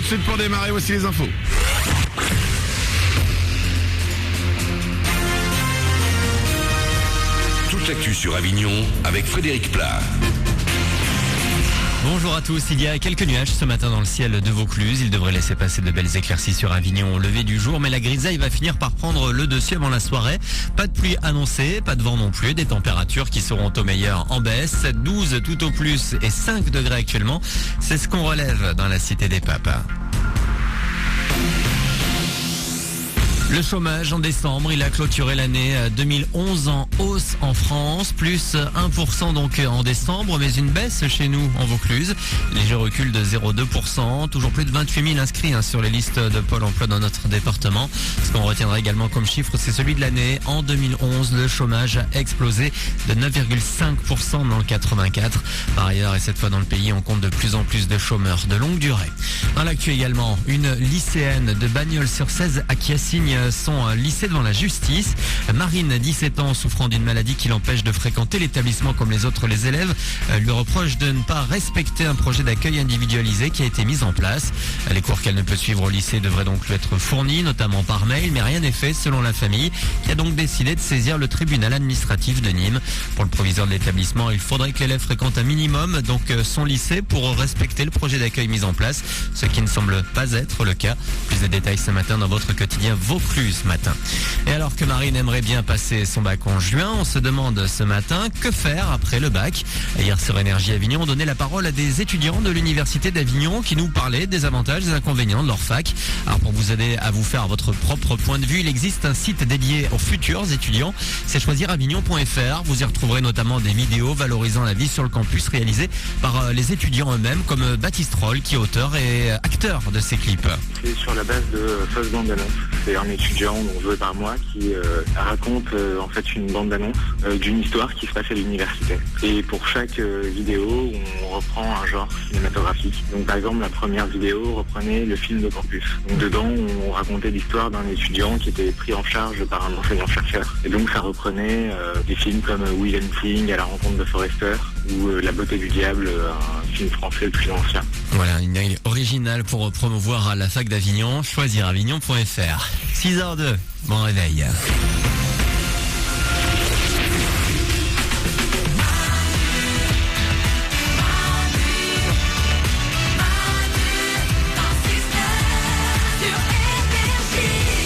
de suite pour démarrer, voici les infos. Toute l'actu sur Avignon avec Frédéric Plat. Bonjour à tous, il y a quelques nuages ce matin dans le ciel de Vaucluse. Il devrait laisser passer de belles éclaircies sur Avignon au lever du jour, mais la grisaille va finir par prendre le dessus avant la soirée. Pas de pluie annoncée, pas de vent non plus, des températures qui seront au meilleur en baisse. 12 tout au plus et 5 degrés actuellement. C'est ce qu'on relève dans la cité des Papes. Le chômage en décembre, il a clôturé l'année 2011 en hausse en France, plus 1% donc en décembre, mais une baisse chez nous en Vaucluse. Léger recul de 0,2%, toujours plus de 28 000 inscrits sur les listes de Pôle emploi dans notre département. Ce qu'on retiendra également comme chiffre, c'est celui de l'année. En 2011, le chômage a explosé de 9,5% dans le 84. Par ailleurs, et cette fois dans le pays, on compte de plus en plus de chômeurs de longue durée. Dans l'actu également, une lycéenne de Bagnols-sur-Cèze à qui assigne son lycée devant la justice. Marine, 17 ans, souffrant d'une maladie qui l'empêche de fréquenter l'établissement comme les autres les élèves, lui reproche de ne pas respecter un projet d'accueil individualisé qui a été mis en place. Les cours qu'elle ne peut suivre au lycée devraient donc lui être fournis, notamment par mail, mais rien n'est fait selon la famille, qui a donc décidé de saisir le tribunal administratif de Nîmes. Pour le proviseur de l'établissement, il faudrait que l'élève fréquente un minimum donc son lycée pour respecter le projet d'accueil mis en place, ce qui ne semble pas être le cas. Plus de détails ce matin dans votre quotidien Vaucluse ce matin. Et alors que Marine aimerait bien passer son bac en juin, on se demande ce matin que faire après le bac. Hier sur Énergie Avignon, on donnait la parole à des étudiants de l'université d'Avignon qui nous parlaient des avantages et des inconvénients de leur fac. Alors pour vous aider à vous faire votre propre point de vue, il existe un site dédié aux futurs étudiants, c'est choisiravignon.fr. Vous y retrouverez notamment des vidéos valorisant la vie sur le campus réalisées par les étudiants eux-mêmes, comme Baptiste Roll qui est auteur et acteur de ces clips. C'est sur la base de fausses bandes annonces. C'est un étudiant donc joué par moi qui raconte en fait une bande d'annonces d'une histoire qui se passe à l'université. Et pour chaque vidéo, on reprend un genre cinématographique. Donc par exemple, la première vidéo reprenait le film de campus. Donc dedans, on racontait l'histoire d'un étudiant qui était pris en charge par un enseignant-chercheur. Et donc ça reprenait des films comme Will Hunting, À la rencontre de Forrester, ou La beauté du diable, un film français le plus ancien. Voilà, une idée originale pour promouvoir à la fac d'Avignon, choisiravignon.fr. 6h02, bon réveil.